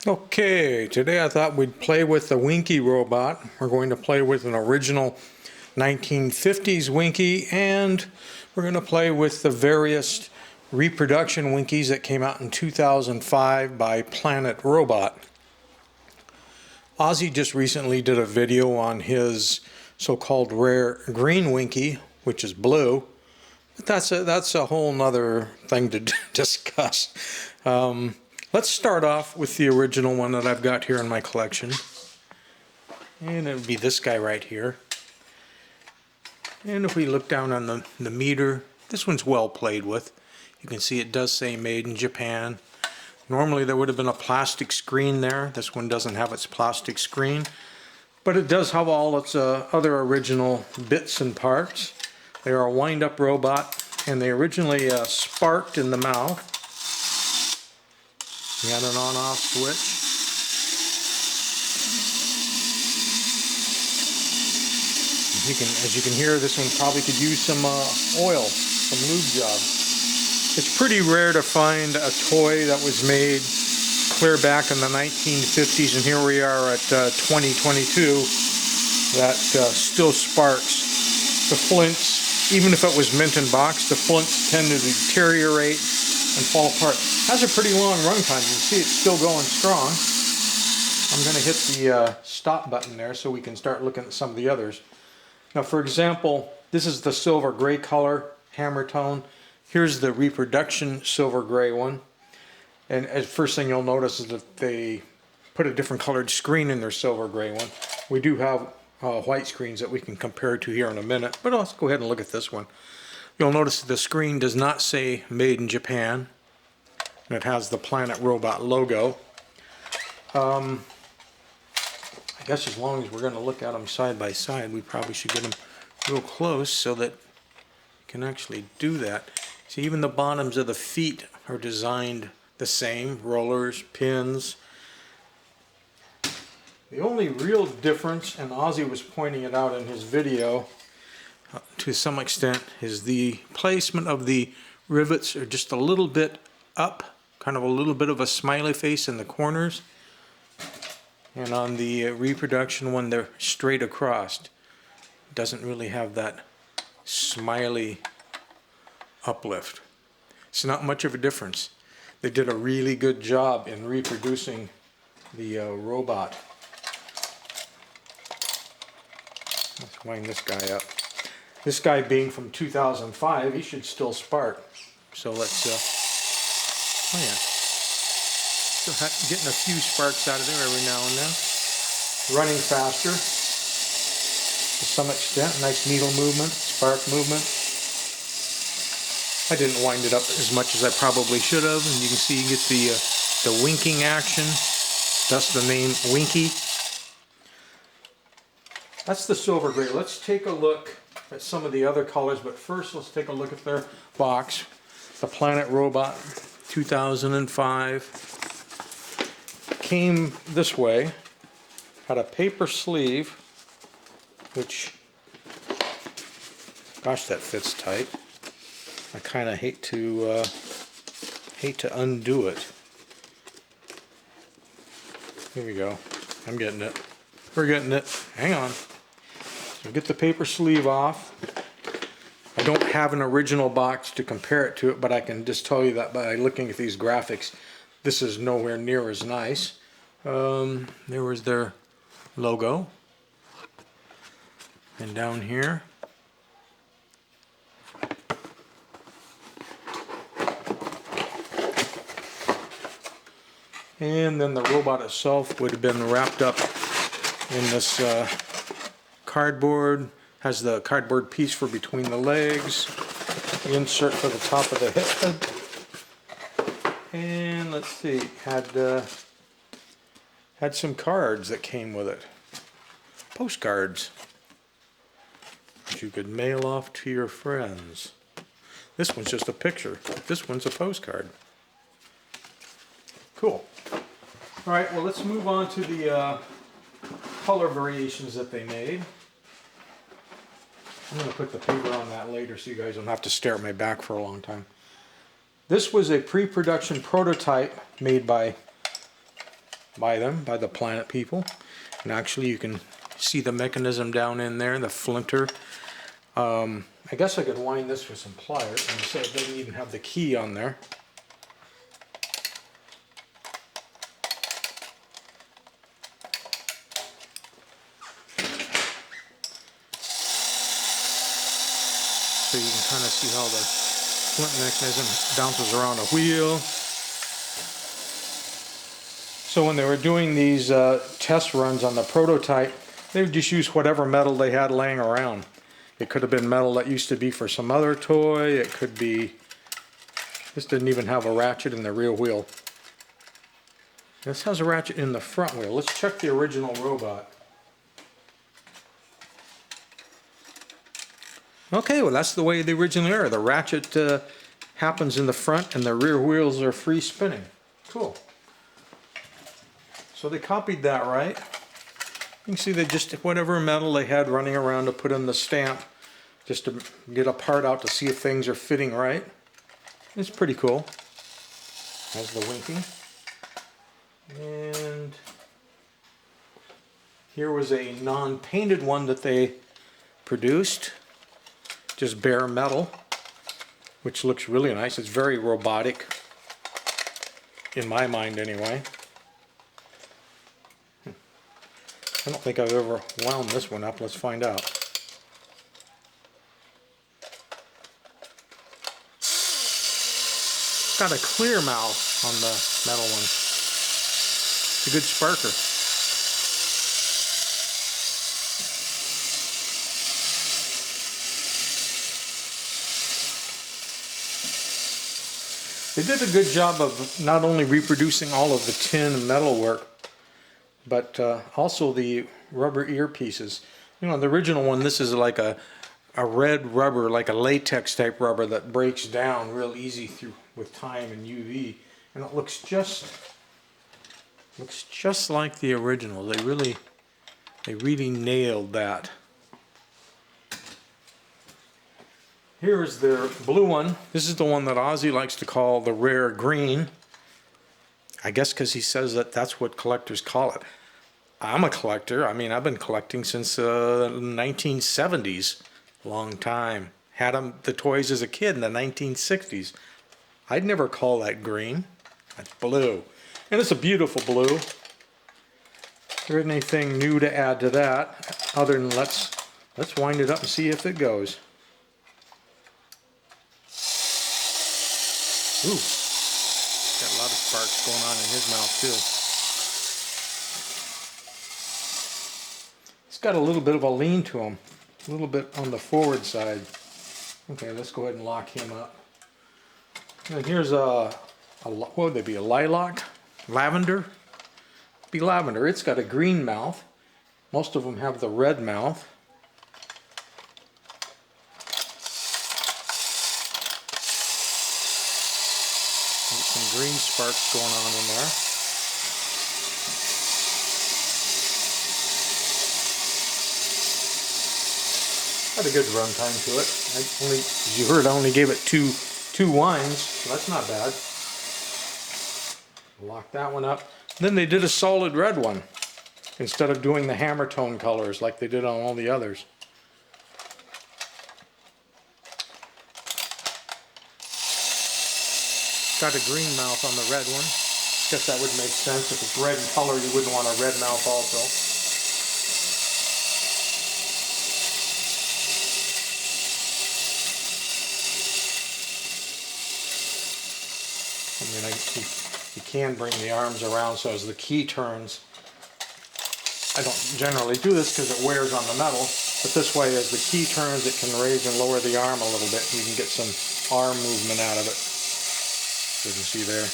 Okay, today I thought we'd play with the Winky robot. We're going to play with an original 1950s Winky, and we're going to play with the various reproduction Winkies that came out in 2005 by Planet Robot. Ozzy just recently did a video on his so-called rare green Winky, which is blue. But that's a whole nother thing to discuss. Let's start off with the original one that I've got here in my collection. And it would be this guy right here. And if we look down on the meter, this one's well played with. You can see it does say made in Japan. Normally there would have been a plastic screen there. This one doesn't have its plastic screen. But it does have all its other original bits and parts. They are a wind-up robot, and they originally sparked in the mouth. You got an on-off switch. As you can hear, this one probably could use some oil, some lube job. It's pretty rare to find a toy that was made clear back in the 1950s, and here we are at 2022, that still sparks. The flints, even if it was mint in box, the flints tend to deteriorate and fall apart. Has a pretty long run time. You can see it's still going strong. I'm going to hit the stop button there so we can start looking at some of the others. Now, for example, this is the silver gray color, hammer tone. Here's the reproduction silver gray one. And the first thing you'll notice is that they put a different colored screen in their silver gray one. We do have white screens that we can compare to here in a minute, but let's go ahead and look at this one. You'll notice that the screen does not say made in Japan, and it has the Planet Robot logo. I guess as long as we're going to look at them side by side, we probably should get them real close so that you can actually do that. See, even the bottoms of the feet are designed the same, rollers, pins. The only real difference, and Ozzy was pointing it out in his video to some extent, is the placement of the rivets are just a little bit up, kind of a little bit of a smiley face in the corners. And on the reproduction one, they're straight across. It doesn't really have that smiley uplift. It's not much of a difference. They did a really good job in reproducing the robot. Let's wind this guy up. This guy being from 2005, he should still spark. So let's, oh yeah. Still getting a few sparks out of there every now and then. Running faster to some extent. Nice needle movement, spark movement. I didn't wind it up as much as I probably should have. And you can see you get the winking action. Thus the name Winky. That's the silver gray. Let's take a look at some of the other colors, but first let's take a look at their box. The Planet Robot 2005 came this way, had a paper sleeve, which, gosh, that fits tight. I kind of hate to undo it. Here we go. I'm getting it. We're getting it. Hang on. So get the paper sleeve off. I don't have an original box to compare it to it, but I can just tell you that by looking at these graphics, this is nowhere near as nice. There was their logo. And down here, and then the robot itself would have been wrapped up in this cardboard. Has the cardboard piece for between the legs, the insert for the top of the head, and let's see, had some cards that came with it, postcards that you could mail off to your friends. This one's just a picture. This one's a postcard. Cool. All right, well, let's move on to the color variations that they made. I'm going to put the paper on that later so you guys don't have to stare at my back for a long time. This was a pre-production prototype made by by them, by the Planet people. And actually you can see the mechanism down in there, the flinter. I guess I could wind this with some pliers, and so it doesn't even have the key on there. So you can kind of see how the flint mechanism bounces around a wheel. So when they were doing these test runs on the prototype, they would just use whatever metal they had laying around. It could have been metal that used to be for some other toy. It could be... This didn't even have a ratchet in the rear wheel. This has a ratchet in the front wheel. Let's check the original robot. Okay, well that's the way they originally are. The ratchet happens in the front and the rear wheels are free spinning. Cool. So they copied that right. You can see they just, whatever metal they had running around to put in the stamp, just to get a part out to see if things are fitting right. It's pretty cool. There's the Winky. And here was a non-painted one that they produced. Just bare metal, which looks really nice. It's very robotic, in my mind anyway. I don't think I've ever wound this one up. Let's find out. It's got a clear mouth on the metal one. It's a good sparker. They did a good job of not only reproducing all of the tin and metal work, but also the rubber earpieces. You know, the original one, this is like a red rubber, like a latex type rubber that breaks down real easy through with time and UV, and it looks just like the original. They really nailed that. Here is their blue one. This is the one that Ozzy likes to call the rare green. I guess because he says that that's what collectors call it. I'm a collector. I mean, I've been collecting since the 1970s. Long time. Had the toys as a kid in the 1960s. I'd never call that green. That's blue. And it's a beautiful blue. There isn't anything new to add to that, other than let's wind it up and see if it goes. Ooh, got a lot of sparks going on in his mouth too. It's got a little bit of a lean to him, a little bit on the forward side. Okay, let's go ahead and lock him up. And here's what would they be, a lilac? Lavender? Be lavender. It's got a green mouth. Most of them have the red mouth. Some green sparks going on in there. Had a good run time to it. As you heard, I only gave it two winds, so that's not bad. Lock that one up. Then they did a solid red one instead of doing the hammer tone colors like they did on all the others. Got a green mouth on the red one. Guess that would make sense. If it's red in color, you wouldn't want a red mouth also. I mean, you can bring the arms around so as the key turns. I don't generally do this because it wears on the metal, but this way as the key turns it can raise and lower the arm a little bit and you can get some arm movement out of it. You can see there,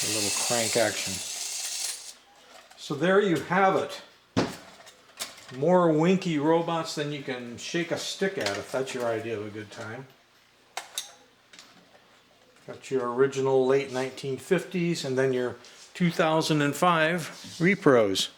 a little crank action. So there you have it. More Winky robots than you can shake a stick at, if that's your idea of a good time. Got your original late 1950s and then your 2005 repros.